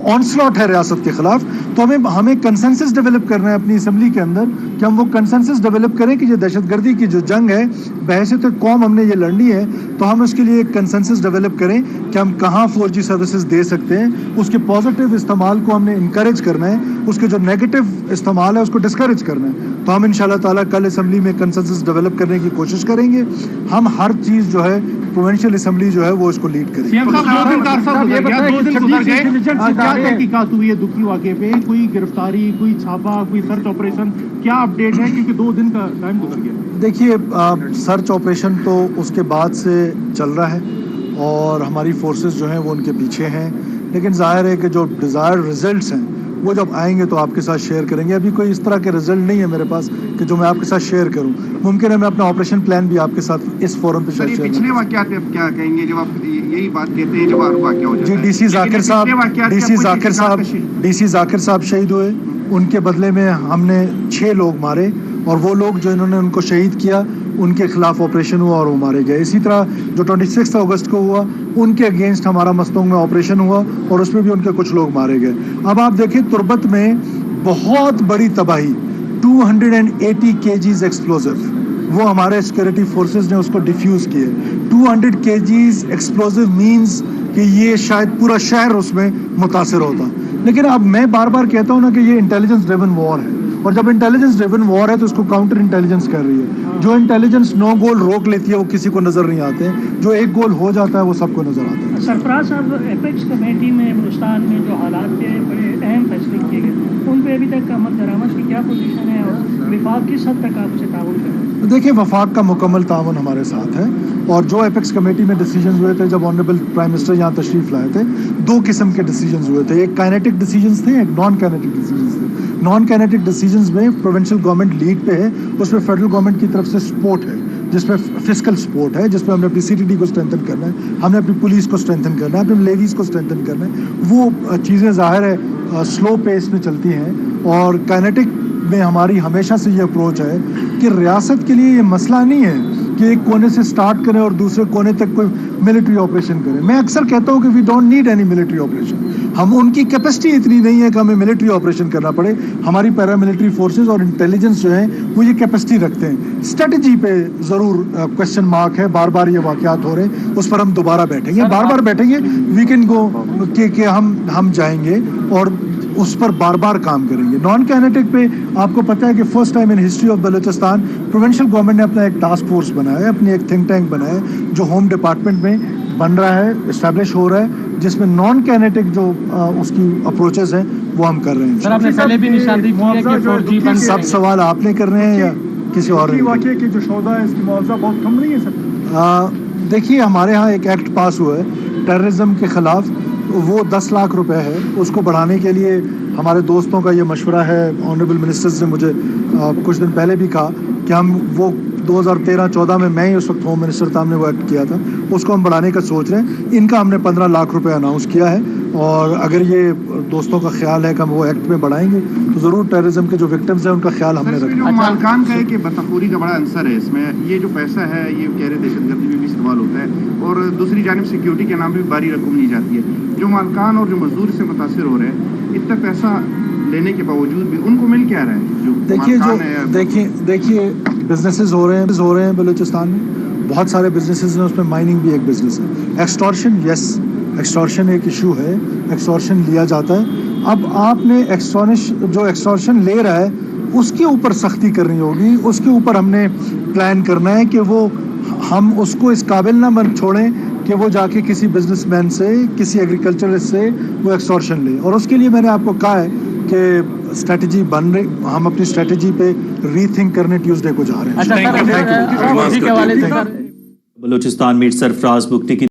Onslaught है रियासत के खिलाफ, तो हमें कंसेंसस डेवलप करना है अपनी असम्बली के अंदर कि हम वो कंसेंसस डेवलप करें कि ये दहशतगर्दी की जो जंग है बहैसियत कौम हमने ये लड़नी है, तो हम उसके लिए एक कंसेंसस डेवलप करें कि हम कहाँ 4G सर्विसेज दे सकते हैं, उसके पॉजिटिव इस्तेमाल को हमने इंकरेज करना है, उसके जो नेगेटिव इस्तेमाल है उसको डिस्करेज करना है। तो हम इंशाल्लाह ताला कल असम्बली में कंसेंसस डेवलप करने की कोशिश करेंगे। हम हर चीज़ जो है प्रोविंशियल असम्बली जो है वो इसको लीड करेगी। तहकीकात हुई है दुखी वाक़े पे, कोई गिरफ्तारी, कोई छापा, कोई सर्च ऑपरेशन, क्या अपडेट है? क्योंकि 2 दिन का टाइम गुजर गया। देखिए सर्च ऑपरेशन तो उसके बाद से चल रहा है और हमारी फोर्सेस जो हैं वो उनके पीछे हैं, लेकिन जाहिर है कि जो डिज़ायर्ड रिजल्ट्स हैं वो जब आएंगे तो आपके साथ शेयर करेंगे। अभी कोई इस तरह के रिजल्ट नहीं है मेरे पास कि जो मैं आपके साथ शेयर करूं। मुमकिन है मैं अपना ऑपरेशन प्लान भी आपके साथ इस फोरम पे शेयर करूं। पिछले वाक़यात आप क्या कहेंगे जब आप यही बात कहते हैं जब वाक़या हो जाता है? जी डीसी जाकिर साहब शहीद हुए, उनके बदले में हमने 6 लोग मारे और वो लोग जो इन्होंने उनको शहीद किया उनके खिलाफ ऑपरेशन हुआ और वो मारे गए। इसी तरह जो 26 अगस्त को हुआ उनके अगेंस्ट हमारा मस्तोंग में ऑपरेशन हुआ और उसमें भी उनके कुछ लोग मारे गए। अब आप देखिए तुर्बत में बहुत बड़ी तबाही, 280 kgs एक्सप्लोजिव, वो हमारे सिक्योरिटी फोर्सेस ने उसको डिफ्यूज़ किए। 200 kgs एक्सप्लोजिव मीन्स कि ये शायद पूरा शहर उसमें मुतासर होता। लेकिन अब मैं बार बार कहता हूँ ना कि ये इंटेलिजेंस ड्रिवन वॉर है, और जब इंटेलिजेंस ड्रिवन वॉर है तो उसको काउंटर इंटेलिजेंस कर रही है। जो इंटेलिजेंस 9 गोल रोक लेती है वो किसी को नज़र नहीं आते, जो 1 गोल हो जाता है वो सबको नज़र आता है। सरफराज साहब, एपेक्स कमेटी में बलूचिस्तान में जो हालात थे बड़े अहम फैसले किए गए, उन पर अभी तक अमल दरामद की क्या पोजीशन है और विफाक किस हद तक आपसे ताउन करें? देखिए वफाक का मुकम्मल ताउन हमारे साथ है, और जो एपेक्स कमेटी में डिसीजंस हुए थे जब ऑनरेबल प्राइम मिनिस्टर यहाँ तशरीफ़ लाए थे, 2 किस्म के डिसीजंस हुए थे। एक काइनेटिक डिसीजंस थे, एक नॉन काइनेटिक डिसीजंस थे। नॉन काइनेटिक डिसीजंस में प्रोविंशियल गवर्नमेंट लीड पे है, उसमें फेडरल गवर्नमेंट की तरफ से सपोर्ट है, जिसमें फिस्कल सपोर्ट है, जिसमें हमने अपनी CTD को स्ट्रेंथन करना है, हमने अपनी पुलिस को स्ट्रेंथन करना है, अपने लेवीज़ को स्ट्रेंथन करना है। वो चीज़ें ज़ाहिर है स्लो पेस में चलती हैं, और काइनेटिक में हमारी हमेशा से ये अप्रोच है कि रियासत के लिए ये मसला नहीं है कि एक कोने से स्टार्ट करें और दूसरे कोने तक कोई मिलिट्री ऑपरेशन करें। मैं अक्सर कहता हूँ कि we don't need any military operation. हम उनकी कैपेसिटी इतनी नहीं है कि हमें मिलिट्री ऑपरेशन करना पड़े। हमारी पैरामिलिट्री फोर्सेस और इंटेलिजेंस जो है वो ये कैपेसिटी रखते हैं। स्ट्रेटजी पे ज़रूर क्वेश्चन मार्क है, बार बार ये वाक़यात हो रहे हैं, उस पर हम दोबारा बैठेंगे, बार बार बैठेंगे। वी कैन गो कि हम जाएंगे और उस पर बार बार काम करेंगे। नॉन काइनेटिक पे आपको पता है कि first time in history of Balochistan provincial government ने अपना एक टास्क फोर्स बनाया है, अपनी एक थिंक टैंक बनाया है जो होम डिपार्टमेंट में बन रहा है, इस्टेब्लिश हो रहा है, जिसमें नॉन काइनेटिक जो उसकी अप्रोचेस हैं वो हम कर रहे हैं। सर आपने पहले भी निशानदेही की है कि 4G बंद सब सवाल आपने कर रहे हैं या किसी और ने? वाक़ये की जो सौदा है इसकी मुआवजा बहुत कम नहीं है सर? देखिए हमारे यहाँ एक एक्ट पास हुआ है टेररिज्म के ख़िलाफ़, वो 10 लाख रुपए है। उसको बढ़ाने के लिए हमारे दोस्तों का ये मशवरा है। ऑनरेबल मिनिस्टर्स ने मुझे कुछ दिन पहले भी कहा कि हम वो 2013-14 में मैं ही उस वक्त होम मिनिस्टर था, हमने वो एक्ट किया था, उसको हम बढ़ाने का सोच रहे हैं। इनका हमने 15 लाख रुपए अनाउंस किया है, और अगर ये दोस्तों का ख्याल है कि हम वो एक्ट में बढ़ाएंगे तो ज़रूर टेररिज्म के जो विक्टिम्स हैं उनका ख्याल हमने रखा। मालकान का है कि बतखोरी का बड़ा आंसर है इसमें। ये जो पैसा है ये कह रहे दहशतगर्दी में भी इस्तेमाल होता है, और दूसरी जानिब सिक्योरिटी के नाम पर भारी रकम ली जाती है। जो मालकान और जो मजदूर से मुतासर हो रहे हैं, इतना पैसा लेने के बावजूद भी उनको मिल क्या रहा है? जो देखिए बिजनेसेस हो रहे हैं बलूचिस्तान में, बहुत सारे बिजनेसेस हैं, उसमें माइनिंग भी एक बिजनेस है। एक्सटॉर्शन, यस एक्सटॉर्शन एक इशू है, एक्सटॉर्शन लिया जाता है। अब आपने जो एक्सटॉर्शन ले रहा है उसके ऊपर सख्ती करनी होगी, उसके ऊपर हमने प्लान करना है कि वो हम उसको इस काबिल ना बन छोड़ें कि वो जाके किसी बिजनेसमैन से, किसी एग्रीकल्चरिस्ट से वो एक्सटॉर्शन ले। और उसके लिए मैंने आपको कहा है कि स्ट्रेटजी बन रही, हम अपनी स्ट्रेटजी पे रीथिंक करने ट्यूसडे को जा रहे हैं। बलूचिस्तान मीट सरफराज बुगटी की